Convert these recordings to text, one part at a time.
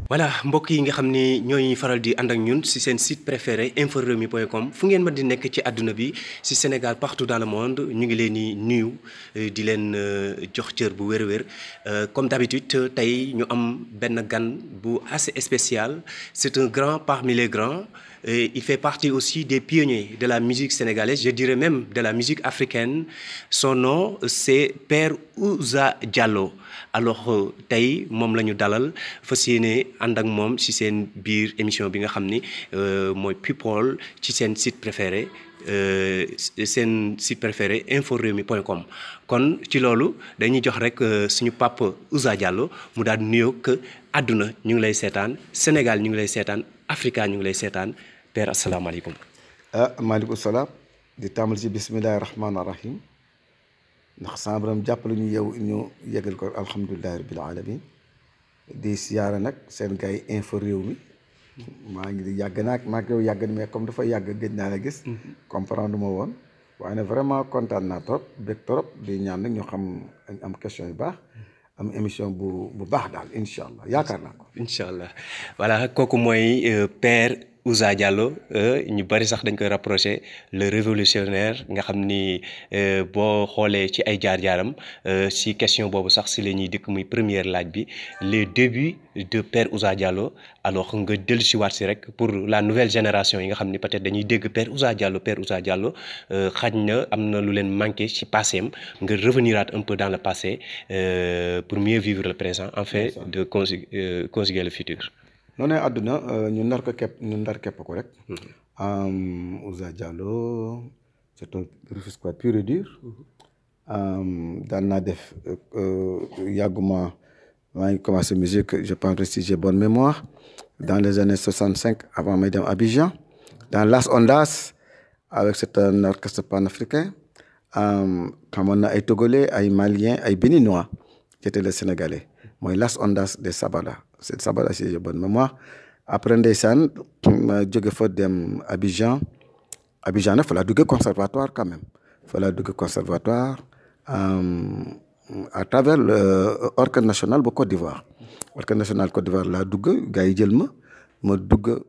voilà mbokk yi nga xam ni ñooy faral di ànd ak ñun ci seen site préféré inforewmi.com fu ngeen mën di nekk ci àdduna bi ci Sénégal partout dans le monde ñu ngi leen di nuyu di leen jox cër bu wér-wér comme d'habitude tey ñu am benn gan bu assez spécial c'est un grand parmi les grands. Il fait partie aussi des pionniers de la musique sénégalaise, je dirais même de la musique africaine. Son nom, c'est Père Ouza Diallo. Alors tey moom la ñu dalal fas yéene ànd ak moom ci seen biir émission bi nga xam ni mooy People ci seen site préféré inforewmi.com. kon ci loolu dañuy jox rek suñu papa Ouza Diallo mu daal di nuyoo que àdduna ñu ngi lay seetaan Sénégal ñu ngi lay seetaan Africa ñu ngi lay seetaan. Père asalaamaaleykum. maaleykum salaam di tàmbali ci bismillahi rahmaani rahim ndax sama borom jàppale ñu yow ñu yeggal ko alhamdulilahi rabbil alamin di siyaara nag seen gars yi info réew mi maa ngi di yàgg naag maa ngi yow yàgg na mais comme dafa yàgg gëj naa la gis. comprendre ma woon waaye nag vraiment kontaan naa trop bég trop di ñaan nag ñu xam am question yu baax. am émission bu baax daal incha allah yaakaar naa ko. incha allah voilà kooku mooy Père Ouza Diallo ñu bari sax dañ koy rapproché le révolutionnaire nga xam ni boo xoolee ci ay jaar-jaaram si question boobu sax si la ñuy dikk muy première laaj bi les débuts de Père Ouza Diallo alors nga dellusiwaat si rek pour la nouvelle génération yi nga xam ni peut-être dañuy dégg Père Ouza Diallo xaj na am na lu leen manqué ci passé am nga reveniraat un peu dans le passé pour mieux vivre le présent en fait de conjuguer le futur. noonu àdduna ñu ndar képp ko rek. Ouza Diallo c'est un Rufisquois pur et dur. daan naa def yàgguma maa ngi commencé musique je pense si j'ai bonne mémoire dans les années 65 avant may dem Abidjan dans Las Ondas avec c'est un orchestre panafricain xamoon na ay Togolais ay Maliens ay Béninois j'étais le Sénégalais mooy Las Ondas de Sabala c'est Sabala si j'ai bonne mémoire après ndeysaan ma jóge fa dem Abidjan nag fa laa duggee conservatoire quand même fa laa duggee conservatoire à travers l'Orchestre national bu Côte d'Ivoire Orchestre national Côte d'Ivoire laa dugg gars yi jël ma dugg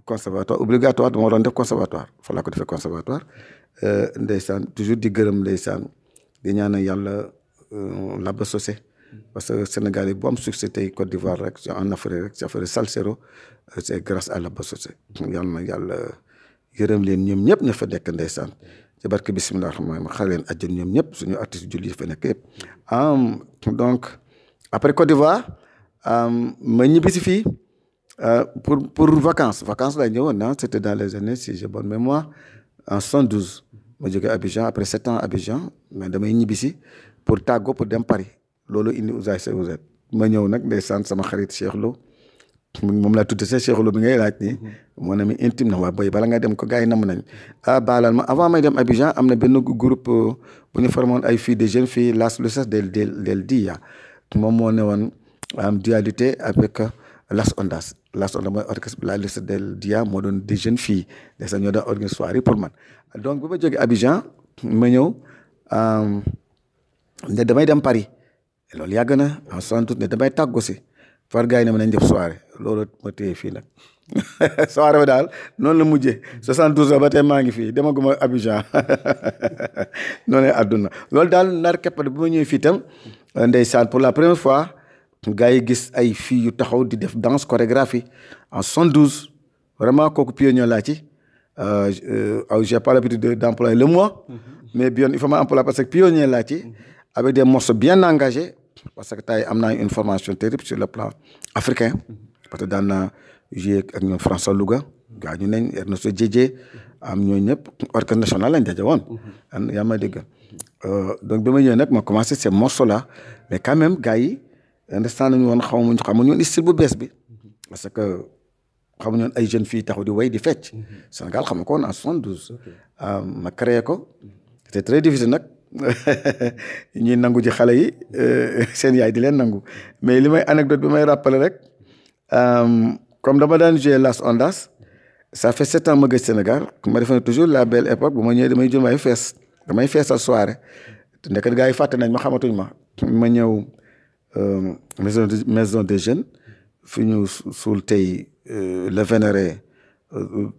conservatoire obligatoire dama doon def conservatoire fa laa ko defee conservatoire ndeysaan toujours di gërëm ndeysaan di ñaanal yàlla Laba Socé parce que Sénégal yi bu am succès tey Côte d'Ivoire rek en Afrique rek c'est affaire salsero c'est grâce à Laba Socé yàlla na yàlla yërëm leen ñoom ñëpp ña fa nekk ndeysaan ci barke bismillah rahmaan ma xale leen àjjana ñoom ñëpp suñu artistes julli yi fa nekk yëpp donc après Côte d'Ivoire ma ñibbisi fii pour vacances lay ñëwoon c'était dans les années si j'ai bonne mémoire en 72 ma jógee Abidjan après 7 ans Abidjan mais damay ñibbisi pour tàggoo pour dem Paris loolu indi Ouza ma ñëw nag ndeysaan sama xarit Cheikh Lo moom laa tuddee Cheikh Lo bi ngay laaj nii mon ami intime na waa boy bala nga dem ko gars yi nam nañ baalal ma avant may dem Abidjan am na benn groupe bu ñu formoon ay filles des jeunes filles Las Luces del Dia moom moo ne woon dualité avec Las Ondas mooy orchestre Las Luces del Dia moo doon des jeunes filles ndeysaan ñoo doon organiser soirée pour man donc bu ma jógee Abidjan ma ñëw ne damay dem Paris loolu yàgg na en 72 ne damay tàggu si far gars yi ne ma nañ def soirée loolu ma téye fii nag soirée ba daal noonu la mujjee 72 ba tey maa ngi fii demaguma Abidjan noonu la àdduna loolu daal nar képp bu ma ñëwee fii tam ndeysaan pour la première fois gars yi gis ay filles yu taxaw di def danse chorégraphie en 72 vraiment kooku pionnier laa ci j'ai pas l'habitude d'employer le mot mais bien il faut ma employer parce que pionnier laa ci avec des morceaux bien engagés parce que tey am naa une formation terrible sur le plan africain parce que daan naa jouer ak ñoom François Louga gaa ñu nañ Ernesto Diedje am ñooñu ñëpp orchestre national lañ daje woon. yaa ma dégg donc bi ma ñëwee nag ma commencé ces morceaux là mais quand même gars yi understand nañu woon xamuñu woon style bu bees bi parce que xamuñu woon ay jeunes filles taxaw di way di fecc. Sénégal xam nga ko woon en 72. ma créé ko c'était très difficile nag. ñuy nangu ji xale yi seen yaay di leen nangu mais li may anecdote bi may rappeler rek comme dama daan jouer Las Ondas ça fait 7 ans ma gëj Sénégal ma defe ne toujours la belle époque bu ma ñëwee damay jëm ay fees damay feesal soirée te ndeket gars yi fàtte nañ ma xamatuñ ma ñëw maison des jeunes fi ñu suul tey le vénéré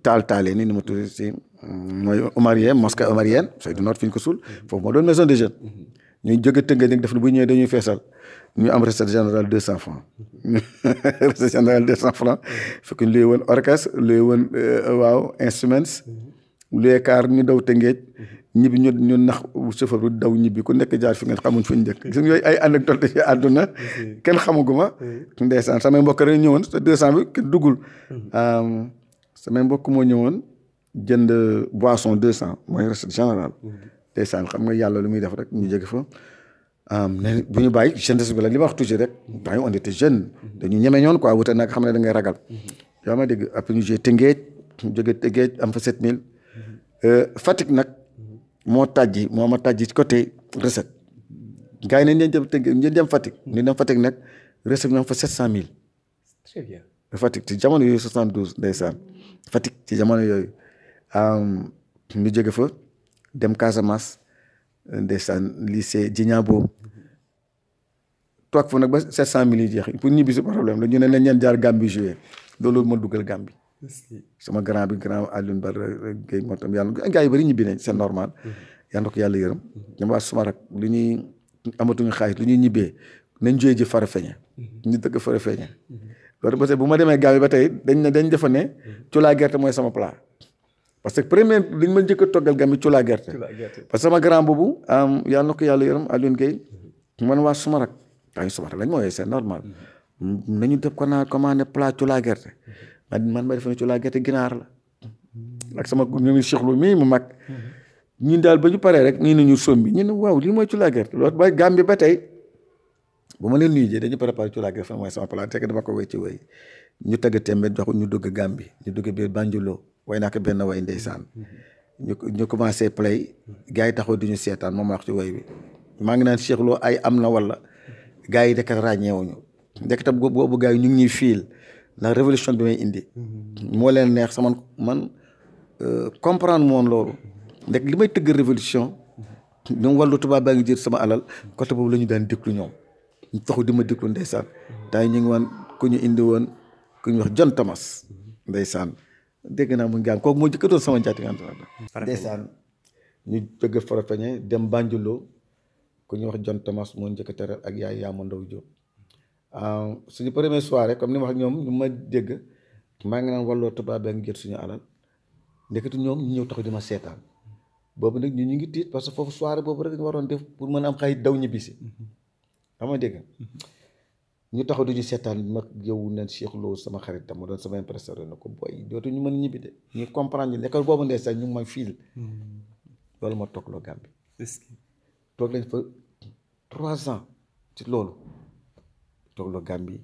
taal ni ma tudd si mooy omarien mosquée omarienne Seydou Noor fi ñu ko suul foofu moo doon maison des jeunes ñuy jóge Tëngéej nag def na bu ñëwee dañuy feesal ñu am recette générale 200 francs recette générale 200 francs fekk ñu luy woon orchestre luy woon waaw instruments luy car ñu daw Tëngéej ñibbi ñu nax chauffeur bi daw ñibbi ku nekk jaar fi ngeen xamuñ fu ñu njëkk gis nga yooyu ay anecdote ci àdduna kenn xamaguma ndeysaan samay mbokk rek ñëwoon te 200 bi kenn duggul samay mbokk moo ñëwoon jënd boisson 200 mooy recette générale ndeysaan xam nga yàlla lu muy def rek ñu jóge fa ne bu ñu bàyyi jeunesse bi la li ma wax toujours rek bàyyi on était jeune dañu ñeme ñoon quoi wute nag xam ne da ngay ragal yaa ma dégg après ñu jóge Tëngéej ñu jóge Tëngéej am fa 7000 Fatick nag moo ma tàjji ci côté recette gars yi nañ leen dem Tëngéej ñu dem Fatick ñu dem Fatick nag recette ñu am fa 700000 très bien Fatick ci jamono yooyu 72 ndeysaan Fatick ci jamono yooyu ñu jóge fa dem Casamance ndeysaan lycée Djignabo toog fa nag ba 700000 yi jeex pour ñibbi si problème la ñu ne leen jaar Gambie joué loolu ma dugal Gambie sama grand Alioune Badara Gueye moo tam yàlla gars yi bëri ñibbi nañ c'est normal yàlla na ko yàlla yërëm dama waa suma rak lu ñuy amatuñu xaalis lu ñuy ñibbee nañ jógee ji Farafeñe ñu dëkk Farafeñe loolu parce que bu ma demee Gambie ba tey dañ defa ne culaa gerte mooy sama plat parce que premier li ñu ma njëkk a toggal Gambie culaa gerte parce que sama grand boobu yàlla na ko yàlla yërëm Alioune Gueye man waa suma rak waaye suma rak lañ mooy c'est normal nañu def ko naa commandé plat culaa gerte man ma defe ne culaa gerte ginaar la ak sama ñoom Cheikh Lo mii mu mag ñun daal ba ñu paree rek ñu ne ñu sombi ñu ne waaw lii mooy culaa gerte loolu ba Gambie ba tey bu ma leen nuyu jee dañu préparé culaa gerte fan mooy sama plat tekk dama ko wéy ci wéy ñu tagg tembe jox ñu dugg Gambie ñu dugg biir Banjuloo way naa ko benn way ndeysaan ñu commencé play gars yi taxaw di ñu seetaan moom wax ci way bi maa ngi naan Cheikh Lo ay am na wala gars yi dekkat ràññeewuñu dekkat boobu gars yi ñu ngi ñuy fiil ndax révolution bi may indi moo leen neex sama man comprendre moon loolu ndek li may tëgg révolution ñoom wàllu tubaab baa ngi jël sama alal côté boobu la ñu daan déglu ñoom ñu taxu di ma déglu ndeysaan tay ñu ngi woon ku ñu indi woon ku ñu wax John Thomas ndeysaan dégg naa mu ngaan kooku moo jëkkatoon sama njaati nga ndeysaan ñu jóge Farafeñe dem Banjuloo ku ñu wax John Thomas moo njëkk a teral ak yaay Yaama Ndaw Jóob suñu première soirée comme ni ma wax ñoom ñu ma dégg maa ngi naan wàlloo tubaab baa ngi jël suñu alal ndekete ñoom ñu ñëw taxu di ma seetaan boobu nag ñu ngi tiit parce que foofu soirée boobu rek ñu waroon def pour mën a am xay daw ñibbisi xam nga dégg ñu taxaw di ñu seetaan ma yow neen Cheikh Lo sama xarit tam ma doon sama impresseur na ko boy dootu ñu mën a ñibbi de ñu comprendre ñu l'école boobu ndee sax ñu ngi may fiil loolu ma toog loo Gambie toog lañ fa 3 ans ci loolu toog loo Gambie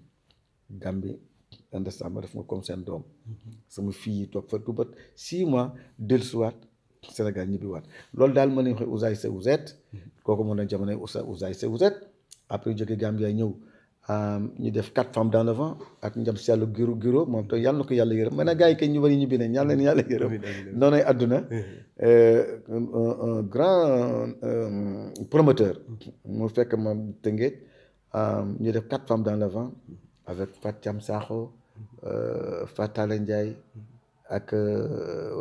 understand ma def ma comme seen doom sama fille yi toog fa du bat 6 mois dellusiwaat Sénégal ñibbi waat loolu daal mën nañu wax Ouzay Seck Ouzet kooku mën na jamono Ouzay Seck Ouzet après jóge Gambie ay ñëw ñu def 4 femmes dans le vent ak njam si yàlla giro moom te yàlla na ko yàlla yërëm maintenant gars yi kay ñu bari ñibbi nañ yàlla leen yàlla yërëm noonay àdduna un grand promoteur mu fekk ma Tëngéej ñu def 4 femmes dans le vent avec Fathiam Sakho Fatala Ndiaye ak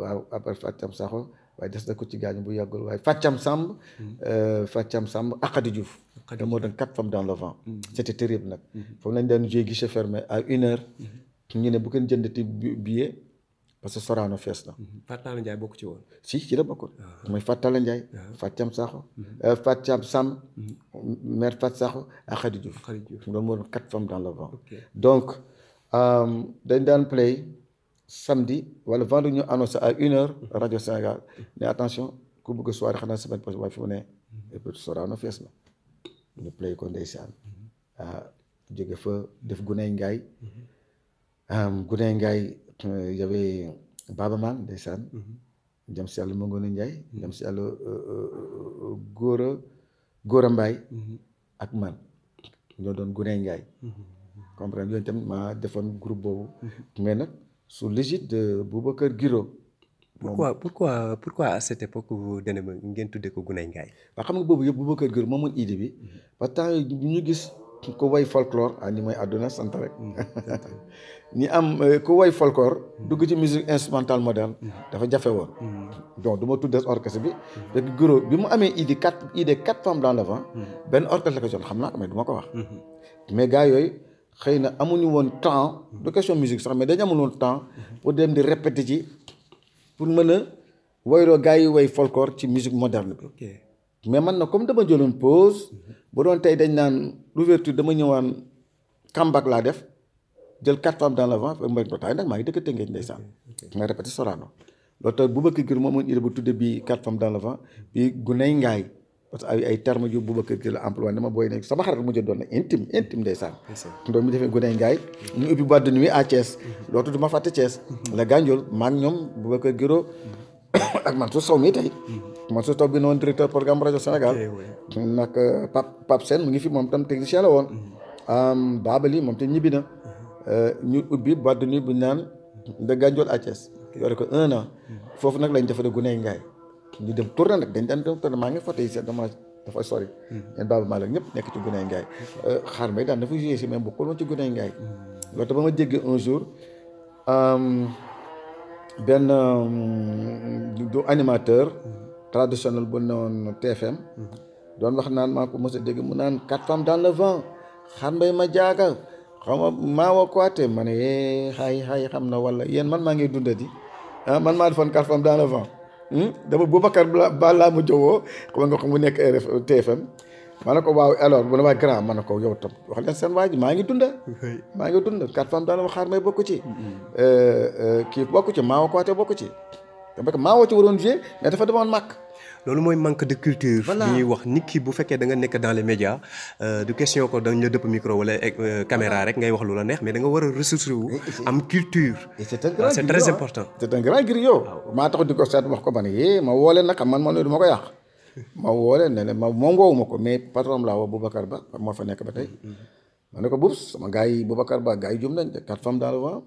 waaw après Fathiam Sakho waaye des na ko ci gaañu bu yàggul waaye Fathiam Samb Akadi Diouf te moo doon 4 femmes dans le vent c'était terrible nag foofu lañ daan jouer guichet fermé à 1h ñu ne bu kenn jëndati billet parce que Sorano fees na Fatala Ndiaye bokk ci woon ci la bokkoon mooy Fatala Ndiaye Fathiam Sakho Fathiam Samb mère Fat Sakho Akadi Diouf loolu moo doon 4 femmes dans le vent donc dañ daan play samedi wala vendredi ñu annoncé à 1h rajo Sénégal ne attention ku bëgg soirée xanaa semaine prochaine waaye fi mu ne et puis Sorano fees na ñu play ko ndeysaan jóge fa def Guney Ngaay Guney Ngaay y'avait Baba Man ndeysaan jëm si yàlla Mangone Ndiaye jëm si yàlla Góora Mbaay ak man ñoo doon Guney Ngaay comprendre yooyu tamit maa defoon groupe boobu mais nag sous l'égide de Boubacar Guiro. Pourquoi à cette époque vous ngeen tuddee ko Guney Ngaay. waaw xam nga boobu yëpp Boubacar Guiro moom mooy idée bi parce que temps ñu gis ku woy folklore ñi mooy àdduna sant rek ñi am ku woy folklore dugg ci musique instrumentale moderne dafa jafe woon. donc du ma tuddee orchestre bi fekk guro bi mu amee idée quatre femmes dans le vent benn orchestre la ko jox xam naa ko mais du ma ko wax. mais gars yooyu xëy na amuñu woon temps du question musique sax mais dañu amul woon temps pour dem di répéter ci pour mën a woyloo gars yi woy folklore ci musique moderne bi. mais man na comme dama jëloon pause bu doon tey dañ naan l'ouverture dama ñëwaan comeback laa def jël quatre femmes dans le vent mbay dotaay nag maa ngi dëkk Tëngéej ndeysaan may répété Sorano loolu tax Boubacar Guiro moom idée bu tudde bii quatre femmes dans le vent bii guney ngaay parce que ay termes yu Boubacar Guiro la emploi dama booy ne sama xarit mujj doon na intime ndeysaan doon mu defee guney ngaay ñu ubbi boîte de nuit à Thiès loolu tudd ma fàtte Thiès la Gandiol maag ñoom Boubacar Guiro ak man su sow mi tey man su taw bi noonu directeur programme rajo Sénégal nag Pape Sène mu ngi fi moom tam technicien la woon Babali moom te ñibbi na ñu ubbi boîte de nuit bu ñu naan de Gandiol à Thiès yore ko 1 an foofu nag lañ defaree Guney Ngaay ñu dem tourné nag dañ daan dem tourné maa ngi foto yi seet dafa sori ñeen Baba Malick ñëpp nekk ci Guney Ngaay xaar may daan dafa joué si même bokkul woon ci Guney Ngaay loolu tax ba ma jéggee un jour benn du animateur traditionnel bu newoon TFM doon wax naan maa ko mos a dégg mu naan quatre femmes dans le vent xaar mbay ma jaaga xaw ma maa wa kuwaate ma ne xay xam na wala yéen man maa ngi dundati man maa defoon quatre femmes dans le vent dama Boubacar ba laa mu jowoo xam nga mu nekk TFM ma ne ko waaw alors bu ne waa grand ma ne ko yow tam wax leen seen waa ji maa ngi dunda quatre femmes dans le vent xaar may bokku ci kii bokku ci maa wa kuwaate bokku ci parce que maa woo ci waroon jouer mais dafa demoon màkk. loolu mooy manque de culture. voilà bi ñuy wax nit ki bu fekkee da nga nekk dans les médias du question ko dañ la dëpp micro wala caméra rek ngay wax lu la neex mais da nga war a ressourcer wu am culture. et c'est un grand c'est très important. c'est un grand griot. maa tax di ko seet wax ko ba ne ma woo leen nag xam man du ma ko yàq. ma woo leen ne ma moom woowuma ko mais patron laa woo Boubacar Ba moo fa nekk ba tey. ma ne ko Boubs sama gars yi Boubacar Ba gars yi jum nañ quatre femmes dans le vent.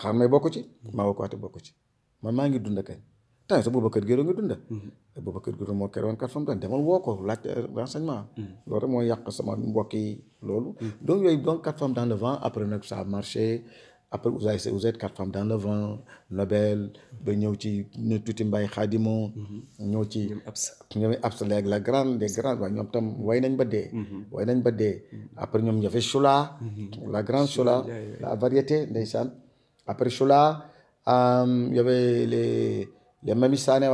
xaar may bokk ci maa woo ko waate bokk ci man maa ngi dunda kañ temps sa Boubacar Guiro ngi dunda Boubacar Guiro moo kere woon quatre femmes daan demal woo ko laaj renseignement loolu rek moo yàq sama mbokk yi loolu donc yooyu donc quatre femmes dans le vent après nag ça a marché après vous êtes quatre femmes dans le vent Nobel ba ñëw ci ñu tuuti Mbaye Khadimo ñëw ci ñoom absa léegi la grande des grandes waaye ñoom tam way nañ ba dee après ñoom ñëfe Choula la grande Choula la variété ndeysaan après Choula y avait les Mami Sané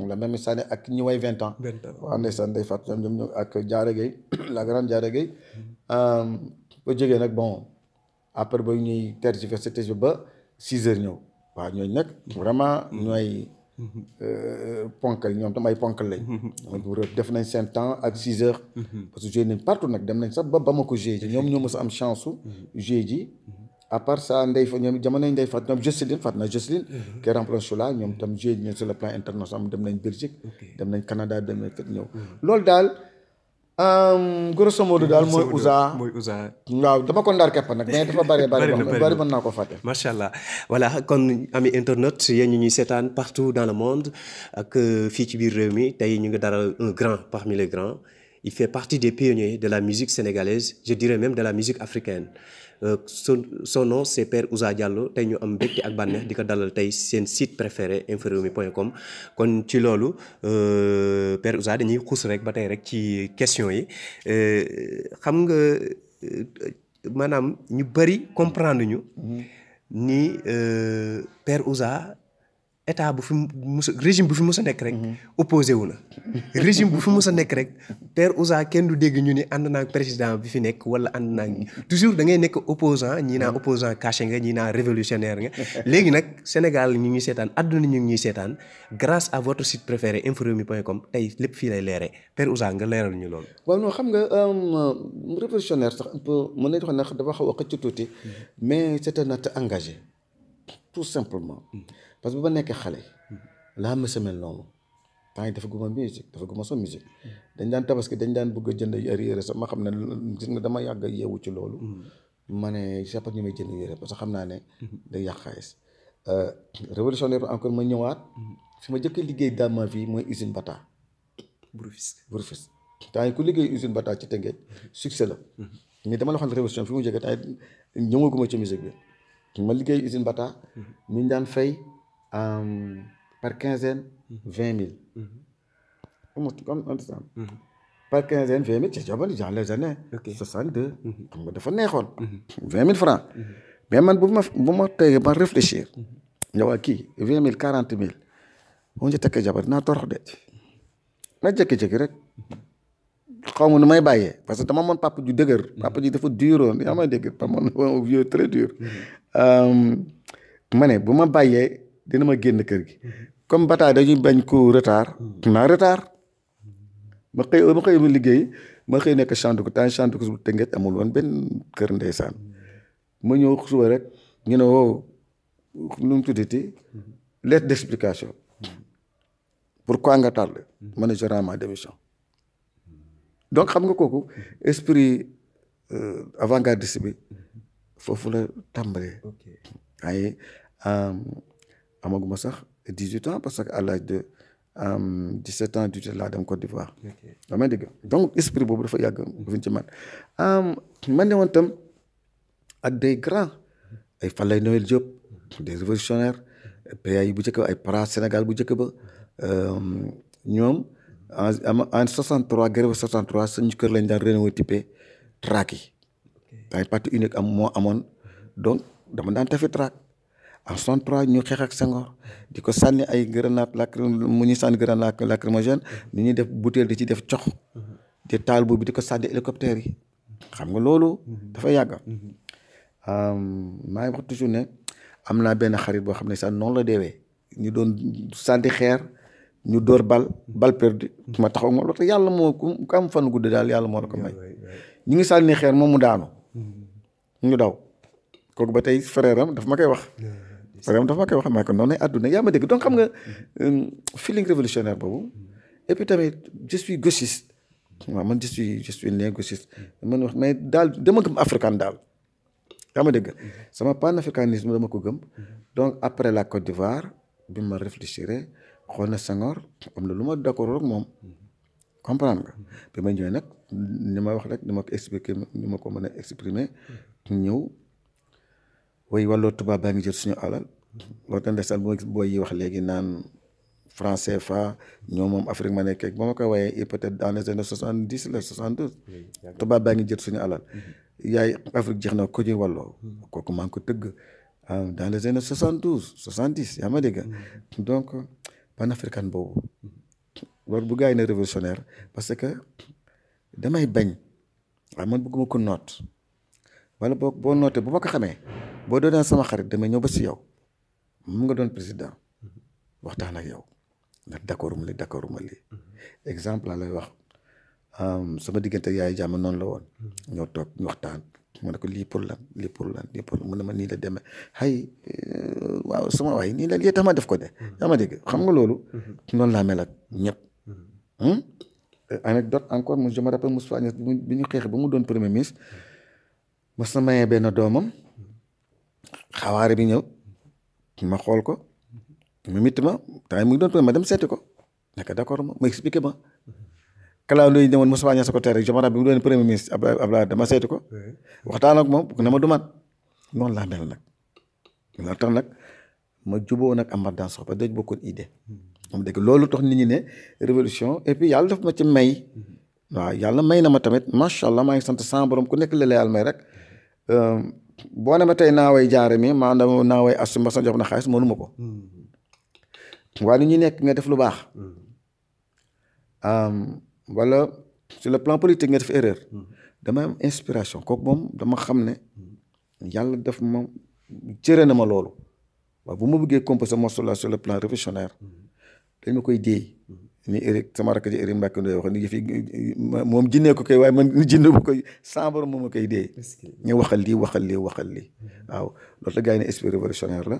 la Mami Sané ak ñi way 20 ans waaw ndeysaan day fàtt ñoom ak Diarra Gueye la grande Diarra Gueye ba jógee nag bon après ba ñuy tergiversé ba 6 heures ñëw waaw ñooñu nag vraiment ñooy ponkal ñoom tam ay ponkal lañ def nañ seen temps ak 6 heures parce que joué nañ partout nag dem nañ sax ba Bamako joué ji ñoom ñoo mës a am chance su joué ji à part ça ndey fa ñoom jamono ndey fat ñoom Jocelyne qui remplace Choula ñoom tam joué ji sur le plan international dem nañ Belgique dem nañ Canada dem nañ fet ñëw loolu daal grosso modo daal mooy Ouza waaw dama ko ndar kepp nag mais dafa bari mën naa ko fàtte macha allah voilà kon ami internet yéen ñi ñuy seetaan partout dans le monde ak fii ci biir réew mi tey ñu ngi dara un grand parmi les grands il fait partie des pionniers de la musique sénégalaise je dirais même de la musique africaine son nom c'est Père Ouza Diallo tey ñu am mbégte ak bànneex di ko dalal tey seen site préféré inforewmi.com kon ci loolu Père Ouza dañuy xuus rek ba tey rek ci question yi xam nga maanaam ñu bëri comprendre ñu ni Père Ouza état bu fi mus régime bu fi mus a nekk rek opposé wu na régime bu fi mus a nekk rek Père Ouza kenn du dégg ñu ni ànd naa ak président bi fi nekk wala ànd naa toujours da ngay nekk opposant ñii naa opposant caché nga ñii naa révolutionnaire nga léegi nag Sénégal ñu ngi seetaan àdduna ñu ngi ñuy seetaan grâce à votre site préféré inforewmi.com tey lépp fii lay leeree Père Ouza nga leeral ñu loolu. waaw non xam nga révolutionnaire sax un peu mën nañu wax ne dafa xaw a xëcc tuuti mais c'est un acte engagé tout simplement. parce que ba nekkee xale laa ma semel noonu temps yi dafa guma musique dafa guma so musique dañ daan tabaski dañ daan bëgg a jënd yére sax ma xam ne gis nga dama yàgg yeewu ci loolu ma ne c'est ñu may jënd yére parce que xam naa ne day yàq xaalis révolutionnaire encore ma ñëwaat fi ma jëkk liggéey dans ma vie mooy usine Bata bu Rufisque temps yi ku liggéey usine Bata ci Tëngéej succès la. mais dama la waxal révolution fi mu jógee temps yi ñëwaguma ci musique bi ma liggéey usine Bata. ñu ngi daan fay par quinzaine 20 000. par quinzaine 20 000 ci jamono dans les années 62. xam nga dafa neexoon. 20 000 francs. mais man bu ma tey ma réfléchir. ñëwaat kii 20 000 40 000. boo ñu tekkee jabar dinaa torox de. na jékki-jékki rek. xaw ma nu may bàyyee parce que dama moon papa ju dëgër. papa ji dafa duroon yaa may dégg pa moon vieux très dur. ma ne bu ma bàyyee dina ma génn kër gi. comme Bata dañuy bañ ko retard. naa retard. ma xëy ma liggéey ma xëy nekk Chantico temps Chantico bu Tëngéej amul woon benn kër ndeysaan. ma ñëw suba rek ñu ne woo nu mu tuddati lettre d'explication. pourquoi nga tardé. ma ne je rends ma démission. donc xam nga kooku esprit avant-gardiste bi foofu la tàmbalee. waaye amaguma sax 18 ans parce que à l'âge de 17 ans 18 laa dem Côte d'Ivoire. damay dégg donc esprit boobu dafa yàgg fi ci man. man ne woon tam ak des grands ay Falaye Noël Diop des révolutionnaires PA yi bu njëkk ba ay para Sénégal bu njëkk ba ñoom en 63 grève 63 suñu kër lañ daan rénové typé track yi. ay parti unique moo amoon donc dama daan tafi track. en 63 ñu xeex ak Senghor di ko sànni ay grenade mu ñuy sànni grenade lacrymogène ni ñuy def bouteille di ci def cox di taal boobu di ko sànni hélicoptère yi xam nga loolu dafa yàgg. maa ngi wax toujours ne am naa benn xarit boo xam ne sax noonu la deewee ñu doon sànni xeer ñu dóor bal perdu ma taxaw ma loolu yàlla moo ku am fan gudd daal yàlla moo la ko may. ñu ngi sànni xeer moom mu daanu ñu daw kooku ba tey frère am daf ma koy wax. vraiment dafa ma koy wax maa ko noonu lay àdduna yaa ma dégg donc xam nga feeling révolutionnaire boobu et puis tamit je suis gauchiste waaw man je suis né gauchiste man wax mais daal dama gëm africain daal yaa ma dégg sama panafricanisme dama ko gëm donc après la Côte d'Ivoire bi ma réfléchir xool na Senghor am na lu ma d'accord rek moom comprendre nga bi ma ñëwee nag ni ma wax rek ni ma ko expliquer ni ma ko mën a exprimer ñëw way wàlloo tubaab baa ngi jël suñu alal loolu tam ndeysaan bu ma gis booy yi wax léegi naan franc CFA ñoom moom Afrique ma nekk ba ma koy waaye peut-être dans les années 70 la 72 tubaab baa ngi jël suñu alal yaay Afrique jeex na ko ji wàlloo kooku maa ngi ko tëgg dans les années 72 70 yaa ma dégg donc panafricain boobu loolu bu gars yi ne révolutionnaire parce que damay bañ waaye man bëgguma ko noot wala boo nootee bu ma ko xamee boo doonee sama xarit damay ñëw ba si yow mu nga doon président waxtaan ak yow ndax d'accord ma lii exemple laa lay wax sama diggante yaay jàmm noonu la woon ñoo toog ñu waxtaan mu ne ko lii pour lan mu ne ma nii la demee hay waaw sama waay nii la lii tax ma def ko de yaa ma dégg xam nga loolu noonu laa mel ak ñëpp. Anecdote encore je me rappelle Moustapha Niasse bi ñu xeex ba mu doon premier ministre mas na mayee benn doomam xawaare bi ñëw ma xool ko mu mitti ma temps mu ngi doon ma dem seeti ko nekk d'accord ma expliqué ma kalaaw yi demoon Moustapha Niasse ko tere je me rappelle bi mu doon premier ministre Abdoulaye dama seeti ko waxtaan ak moom na ma du man noonu laa mel nag loolu tax nag ma juboo nag Amath Dansokho ba daj bokkoon idée moom dégg loolu tax nit ñi ne révolution et puis yàlla daf ma ci may waaw yàlla may na ma tamit macha allah maa ngi sant sama borom ku nekk la yàlla may rek boo ne ma tey naa way jaare mi maanaam naa way asu mbasa jox na xaalis mënuma ko waaye ni ñuy nekk nga def lu baax wala sur le plan politique nga def erreur dama am inspiration kooku moom dama xam ne yàlla def ma cëre na ma loolu waaw bu ma bëggee composer morceau la sur le plan révolutionnaire dañ ma koy déey ni Eric sama rakk ji Eric Mbacke Ndoye wax ni fi moom jinnee ko koy waaye man jinne bu koy sambar moom ma koy déey ñu waxal lii waaw loolu la gars yi ne esprit révolutionnaire la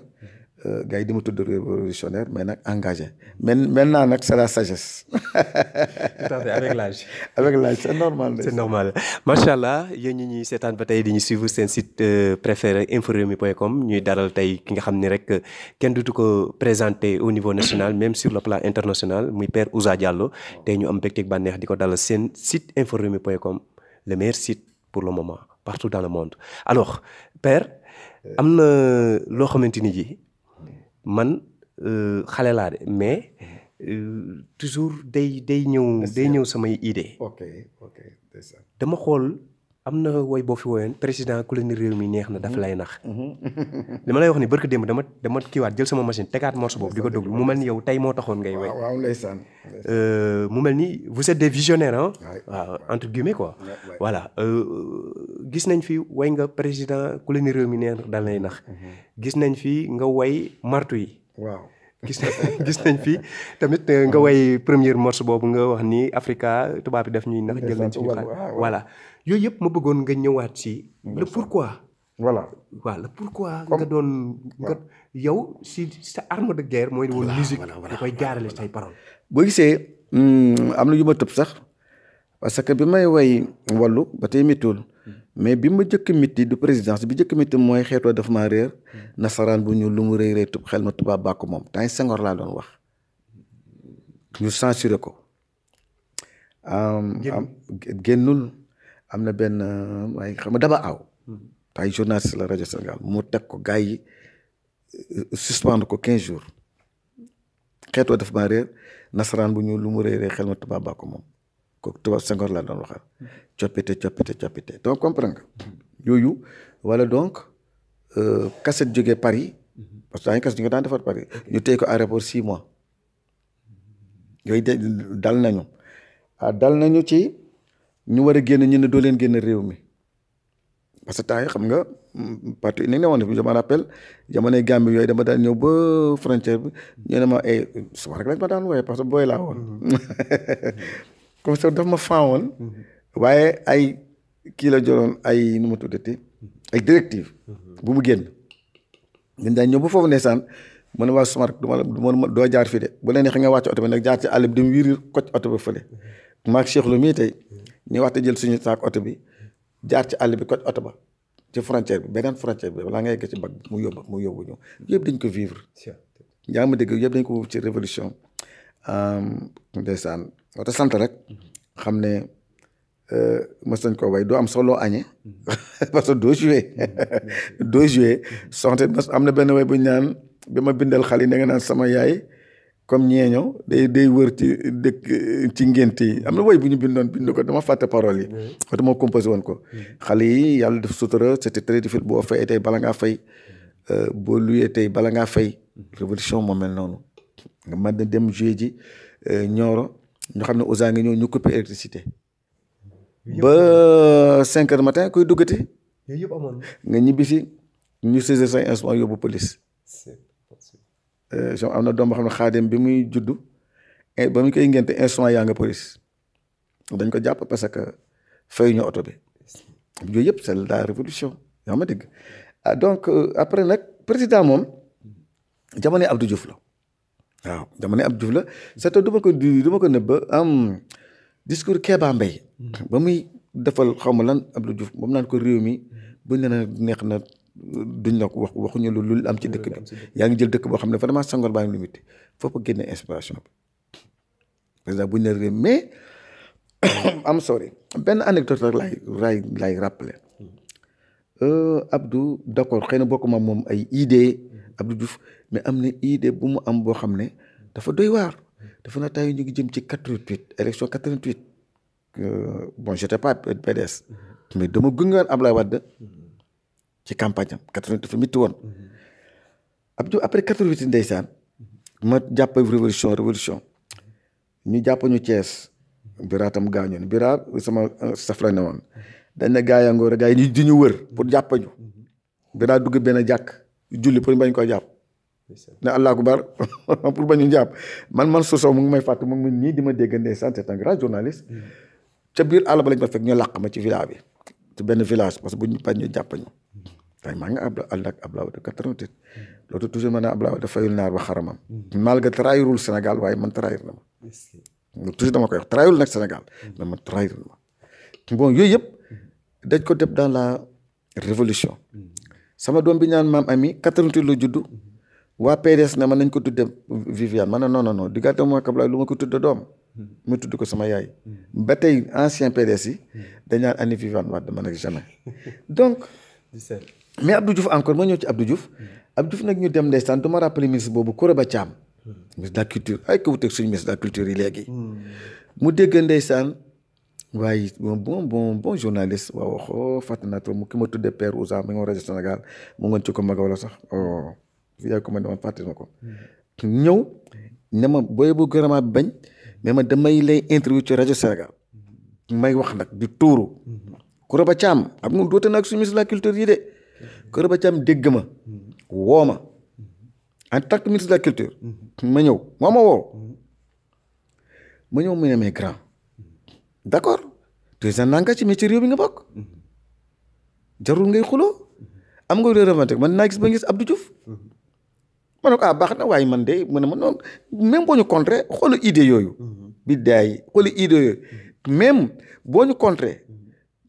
gars yi di ma tudd révolutionnaire mais nag engagé maintenant nag c'est la sagesse. tout à fait avec l'âge. avec l'âge c'est normal. c'est normal macha allah yéen ñi ñuy seetaan ba tey di ñu suivre seen site préféré inforewmi.com ñuy daral tey ki nga xam ni rek kenn dutu ko présenté au niveau national même sur le plan international muy Père Ouza Diallo tey ñu am mbégteeg bànneex di ko dalal seen site inforewmi.com le meilleur site pour le moment partout dans le monde. alors Père am na loo xamante ni ji man xale laa de mais toujours day ñëw samay idée. ok dama xool am na woy boo fi woyoon président ku la ni réew mi neex na daf lay nax. li ma lay wax ni barka démb dama kiiwaat jël sama machine tegaat morceau boobu di ko déglu mu mel ni yow tey moo taxoon ngay woy. waaw ndeysaan. mu mel ni vous êtes des visionnaires ah. waaw entre guillemets quoi. voilà gis nañ fi way nga président ku la ni réew mi neex na daf lay nax. gis nañ fi nga way martu yi. waaw. gis nañ fi tamit nga way première morceau boobu nga wax ni Africa tubaab bi daf ñuy nax jël nañ suñu xaar voilà yooyu yëpp ma bëggoon nga ñëwaat si le pourquoi. voilà waaw le pourquoi nga doon nga yow si sa arme de guerre mooy woon musique da koy jaarale say parole. boo gisee am na yu ma tëb sax parce que bi may way wallu ba tey méttiwul mais bi ma jëkk mitti du présidence bi jëkk mitti mooy xeetoo daf maa réer nasaraan bu ñu lu mu rëy rëy tub xel ma tubaab bàkk moom temps Senghor laa doon wax ñu censuré ko. génnul am na benn waaye xam nga daba aw tay journaliste la rajo Sénégal mu teg ko gars yi suspendre ko 15 jours xeetoo daf maa réer nasaraan bu ñu lu mu rëy rëy xel ma tubaab bàkk moom kooku tubaab Senghor laa doon waxal coppite donc comprendre nga yooyu wala donc cassette jógee Paris parce que daañu cassette ñu ko daan defar Paris ñu téye ko aéroport 6 mois yooyu dal nañu ci ñu war a génn ñu ne doo leen génn réew mi parce que temps yi xam nga parti ni nga ne woon je me rappelle jamonoy Gambie yooyu dama daan ñëw ba frontière bi ñu ne ma suba rek lañ ma daan wooye parce que booy laa woon comme ça daf ma fan woon waaye ay kii la joroon ay nu mu tuddati ay directive bu mu génn ñun daañ ñëw ba foofu ndeysaan mu ne waa suma rek doo jaar fii de bu la neexee nga wàcc oto bi nag jaar ci àll bi dem wiiri kocc oto bi fële maag Cheikh Lo mii tey ñu waxte jël suñu saak oto bi jaar ci àll bi kocc oto ba ci frontière bi beneen frontière bi balaa nga yegg ci bag mu yóbbu ñu yëpp dañ ko vivre yaa ma dégg yëpp dañ ko wuf ci révolution ndeysaan wata sant rek xam ne mës nañ ko way doo am solo añe parce que doo joué soxte am na benn way bu ñu naan bi ma bindal xale yi da nga naan sama yaay comme ñeeño day wër ci dëkk ci ngént yi am na woy bu ñu bind ko dama fàtte parole yi wata moo composé woon ko xale yi yàlla def sutura c'était très difficile boo fay tey bala ngaa fay boo luyee tey bala ngaa fay révolution moo mel noonu nga mën na dem joué ji Nioro ñu xam ne Ouza ngi ñëw ñu coupé électricité ba 5 heures matin kuy duggati nga ñibbisi ñu saisir say instrument yóbbu police am na doom boo xam ne xaadim bi muy juddu ba mu koy ngénte instrument yaa nga police dañ ko jàpp parce que fay ñu oto bi yooyu yëpp c'est la révolution yaa ma dégg donc après nag président moom jamono Abdou Diouf la waaw jamono Abdou Diouf la c'est du ma ko nëbba am discours Kéba Mbaye ba muy defal xaw ma lan Abdou Diouf ba mu naan ko réew mi buñ ne na neex na duñ la ko waxuñu lu am ci dëkk bi yaa ngi jël dëkk boo xam ne vraiment Senghor baa ngi limité foofu génne inspiration bi président buñ ne réew mais am sorry benn anecdote rek laay rappeler Abdou d'accord xëy na bokkuma moom ay idée Abdou Diouf mais am na idée bu mu am boo xam ne dafa doy waar dafa na tay ñu ngi jëm ci 88 élection 88 bon j'étais pas PDS mais dama gungaan Ablaye Wade ci campagne am 88 dafa métti woon Abdou après 88 ndeysaan ma jàpp révolution ñu jàpp ñu Thiès Bira tam gaañoon Bira sama saf la ne woon dañ ne gaa yangoor a gaa yi ñu di ñu wër pour jàpp ñu Bira dugg benn jàkk julli pour bañ ko jàpp ne allah akbar pour bañu jàpp man Soso mu ngi may fàtte mu ngi nii di ma dégg ndeysaan c'est un grand journaliste ca biir àll ba lañ ma fekk ñu làq ma ci village bi ci benn village parce que bu ñu bañ ñu jàpp ñu tey maa ngi ànd ak Abdoulaye Wade 88 loolu toujours ma ne Abdoulaye Wade fayul naar ba xaramam malgré trahirul Sénégal waaye man trahir na ma toujours dama koy wax trahirul nag Sénégal mais man trahir na ma bon yooyu yëpp dañ ko def dans la révolution sama doom bi ñaan maam Ami 88 la juddu waa PDS ne man nañ ko tudde Viviane ma ne non diggante mooy Abdoulaye lu ma ko tudde doom mu tudd ko sama yaay ba tey ancien PDS yi dañ naan ani Viviane Wade man ak jamais donc mais Abdou Diouf encore ma ñëw ci Abdou Diouf nag ñu dem ndeysaan du ma rappelé ministre boobu Kouraba Thiam ministre de la culture ay ko wuteeg suñu ministre de la culture yi léegi mu dégg ndeysaan waaye bon journaliste waaw waxoo fàtte naa mu ki ma tuddee Père Ousa mi nga rajo Sénégal mu ngoon ci ko mag wala sax fi yaay ko ma dama fàtte ma ko ñëw ne ma booy bu gouvernement bi bañ mais ma damay lay interview ci rajo Sénégal may wax nag di tuuru Kouraba Thiam am nga doote nag suñu ministre de la culture yi de Kouraba Thiam dégg ma woo ma en tant que ministre de la culture ma ñëw moo ma woo ma ñëw mu ne mais grand d'accord tu es un engagé mais ci réew mi nga bokk jarul ngay xuloo am nga revendiquer man naa gis ba gis Abdou Diouf ma ne ko baax na waaye man de mu ne ma noonu même boo ñu contré xoolu idée yooyu bi daay xoolu idée yooyu même boo ñu contré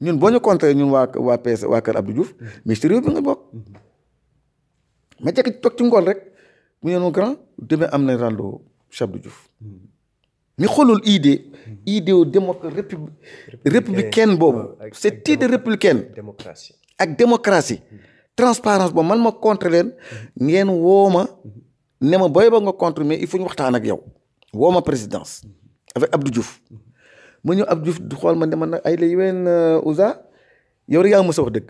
ñun waa PS waa kër Abdou Diouf mais ci réew mi nga bokk ma jekk toog ci ngoon rek mu ne non grand demee am na rando Abdou Diouf mi xoolul idée républicaine boobu cette idée républicaine ak démocratie transparence boobu man ma contre leen ngeen woo ma ne ma booy ba nga contre mais il faut ñu waxtaan ak yow woo ma présidence avec Abdou Diouf mu ñëw Abdou Diouf du xool ma ne man nag ay la yoween Ousa yow rek yaa mës a wax dëgg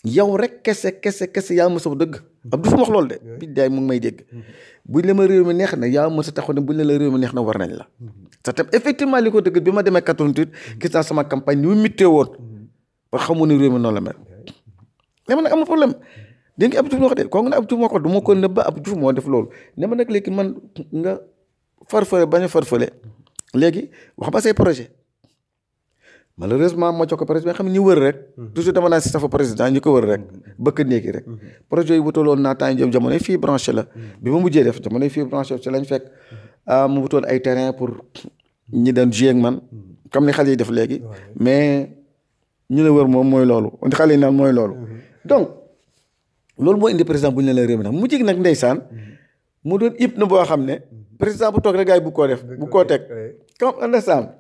yow rek kese yaa mës a wax dëgg Abdou Diouf wax loolu de bi daay mu ngi may dégg buñ la ma réew mi neex na yaa mës a taxaw ne buñ la réew mi neex na war nañ la te tam effectivement li ko dëgg bi ma demee 88 gis naa sama campagne ni mu mittee woon ba xamu ne réew mi noonu la mel ne ma nag amul problème dégg nga Abdou Diouf wax de kooku ne Abdou Diouf moo ko du ma ko nëbba Abdou Diouf moo def loolu ne ma nag léegi man nga farfale bañ a farfale léegi wax ba say projet malheureusement ma jox ko président xam ne ñu wër rek toujours dama naa si safa président ñu ko wër rek bëkk néegi rek projet yi wutaloon naa temps yi jamono fii branché la bi ma mujjee def jamono fii branché ci lañ fekk mu wutoon ay terrain pour ñi doon jouer ak man comme ni xale yi def léegi mais ñu la wër moom mooy loolu xale yi naan mooy loolu donc loolu moo indi président bu ñu la réew mi nag mu jig nag ndeysaan mu doon ib na boo xam ne président bu toog rek gars yi bu koo def bu koo teg comme understand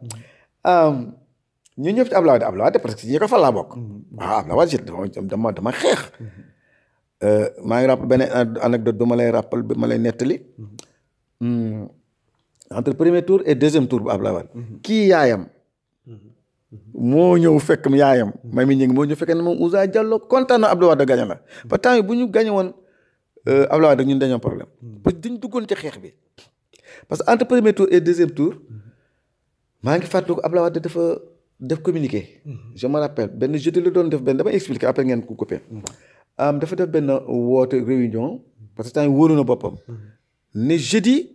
ñu ñëpp ci Abdoulaye Wade parce que ñi ko fa laa bokk waaw Abdoulaye Wade dama xeex maa ngi rappel benn anecdote bi ma lay nettali entre premier tour et deuxième tour bu Abdoulaye Wade kii yaayam moo ñëw fekk yaayam may mi ñi ngi moo ñëw fekk ne moom Ousa Diallo kontaan na Abdoulaye Wade gañe la ba temps bu ñu gañe woon Abdoulaye Wade ñun dañoo problème parce que dañ duggoon ci xeex bi parce que entre premier tour et deuxième tour maa ngi fàttaliku Abdoulaye Wade dafa def communiqué je me rappelle benn jeudi la doon def benn damay expliquer après ngeen ko coupé dafa def benn woote réunion parce que temps wóolu na boppam ne jeudi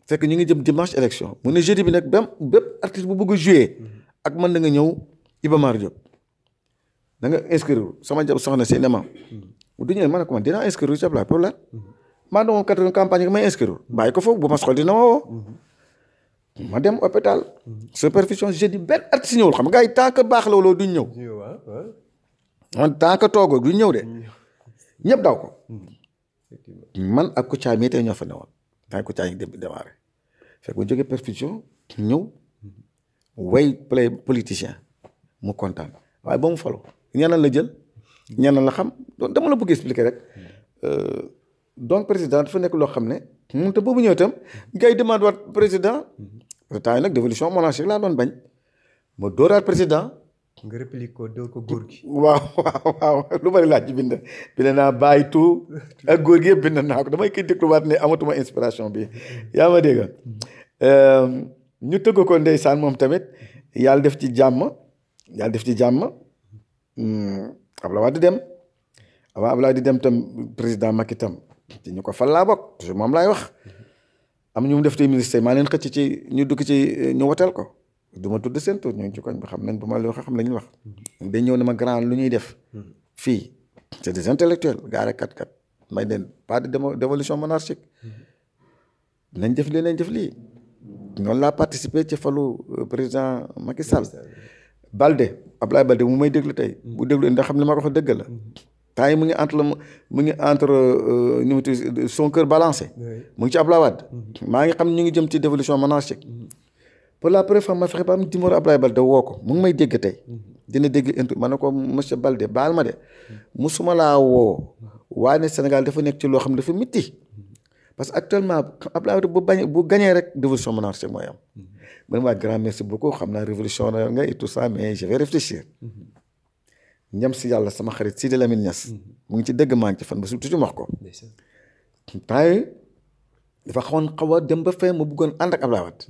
fekk ñu ngi jëm dimanche élection mu ne jeudi bi nag bépp artiste bu bëgg a jouer ak man da nga ñëw Iba Mar Diop da nga inscrire sama jab soxna si ne ma du ñëwee ma ne ko man dinaa inscrire ci Ablaye pour lan maa doon 80 campagne nga may inscrire bàyyi ko foofu bu ma soxla dina ma woo ma dem hôpital supervision jeudi benn artiste ñëwul xam nga gars yi tant que baax la wala duñ ñëw man tant que toogoo duñ ñëw de ñëpp daw ko man ak Kouthia mii tey ñoo fa newoon tant que Kouthia yi démarré fekk bu jógee perfusion ñëw way play politicien mu kontaan waaye ba mu falo ñeneen la jël ñeneen la xam donc dama la bëgg expliquer rek donc président dafa nekk loo xam ne moom te boobu ñëw itam gars yi demande waat président parce que temps yi nag dévolution monarchique laa doon bañ ma dooraat président nga réplique ko dóor ko góor gi waaw lu bari laaj ci bind naa bàyyi tout ak góor gi yëpp bind naa ko damay koy dégluwaat ne amatuma inspiration bi yaa ma dégg ñu tëgg ko ndeysaan moom tamit yàlla def ci jàmm Abdoulaye Wade dem avant Abdoulaye di dem tam président Macky tam ci ñu ko fal laa bokk toujours moom laay wax am ñu mu def tey ministère maa leen xëcc ci ñu dugg ci ñu woteel ko du ma tudd seen tur ñooñu ci koñ bi xam nañ bu ma loo xam nañu wax. dañ ñëw ne ma grand lu ñuy def. fii c'est des intellectuels gaare kat may leen pas de dévolution monarchique. nañ def lii nañ def lii. noonu laa participer ci falu président Macky Sall. Balde Ablaye Balde mu may déglu tey. bu déglu ndax xam li ma ko wax dëgg la. temps yi mu ngi entre ñu mu tudd son cœur balancé. mu ngi ci Ablaye Wade. maa ngi xam ñu ngi jëm ci dévolution monarchique. pour la première fois ma fexe ba am numéro Ablaye Balde woo ko mu ngi may dégg tey. dina dégg ma ne ko monsieur Balde baal ma de. musuma laa woo. waaye ne Sénégal dafa nekk ci loo xam ne dafa mitti. parce que actuellement Ablaye Wade bu gañee rek dévolution monarchique mooy am. man waa grand merci beaucoup xam naa révolution nga et tout ça mais je vais réfléchir. ñam si yàlla sama xarit Sidi Lamine Niass. mu ngi ci dëgg maa ngi ci fan ba surtout wax ko. temps yii dafa xaw a dem ba fee ma bëggoon ànd ak Ablaye Wade.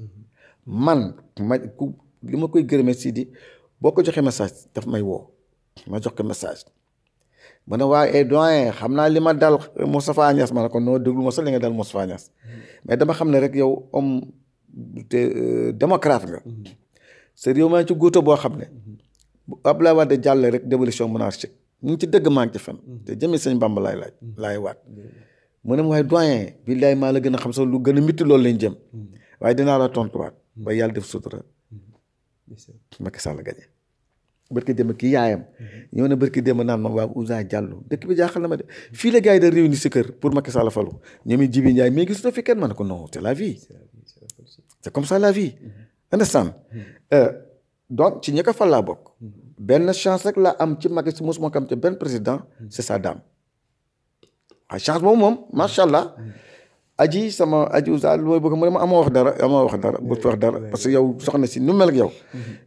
man li ma koy gërëmee Sidi boo ko joxee message daf may woo ma jox ko message. ma ne waaye doyen xam naa li ma dal Moustapha Niass ma ne ko noo déglu ma sax li nga dal Moustapha Niass. mais dama xam ne rek yow homme démocrate nga. c'est réew maa ci guuta boo xam ne. bu Abdoulaye Wade jàll rek dévolution monarchique ñu ngi ci dëgg maa ngi ci fen te jëmee sëñ Bamba laay waat. mu ne ma waaye doyen billaay maa la gën a xam sax lu gën a mitti loolu lañ jëm. waaye dinaa la tontuwaat. ba yàlla def sutura. Macky Sall gañe. barki démb kii yaayam. ñëw na barki démb naan ma waa Ouza Diallo dëkk bi jaaxal na ma de fii la gars yi da réunir si kër pour Macky Sall falu ñoom it Jibi Ndiaye mais gis na fi kenn ma ne ko non c'est la vie. c'est comme ça la vie. understand donc ci ñi ko fal laa bokk. benn chance rek la am ci Macky si mosuma kam te benn président c'est sa dame. waaye chance boobu moom macha allah. aji Ouza lu may bëgg mu ne ma amoo wax dara bu wax dara parce que yow soxna si nu mel ak yow.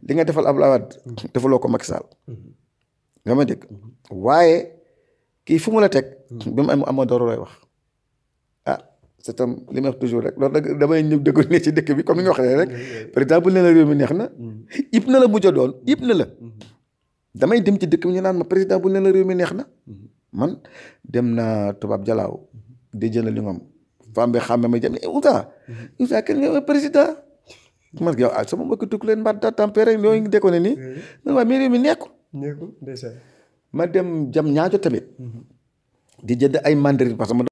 li nga defal Abdoulaye Wade defaloo ko Macky Sall. nga ma dégg waaye kii fu mu la teg. bi mu amoo dara lay wax. c'est tam li may wax toujours rek loolu nag damay ñëw déglu ne ci dëkk bi comme ni nga waxee rek président bu ne la réew mi neex na. ib na la mujj a doon ib na la. damay dem ci dëkk bi ñu naan ma président bu ne la réew mi neex na. man dem naa tubaab jalaaw di jënd li nga femme bi xam ne ma jëm Ouza kenn nga président man yow sama mbokki tukk leen mbaat tempéré yooyu ngi déconné nii man waa mais réew mi nekkul ma dem jam ñaajo tamit di jënd ay mandarine parce que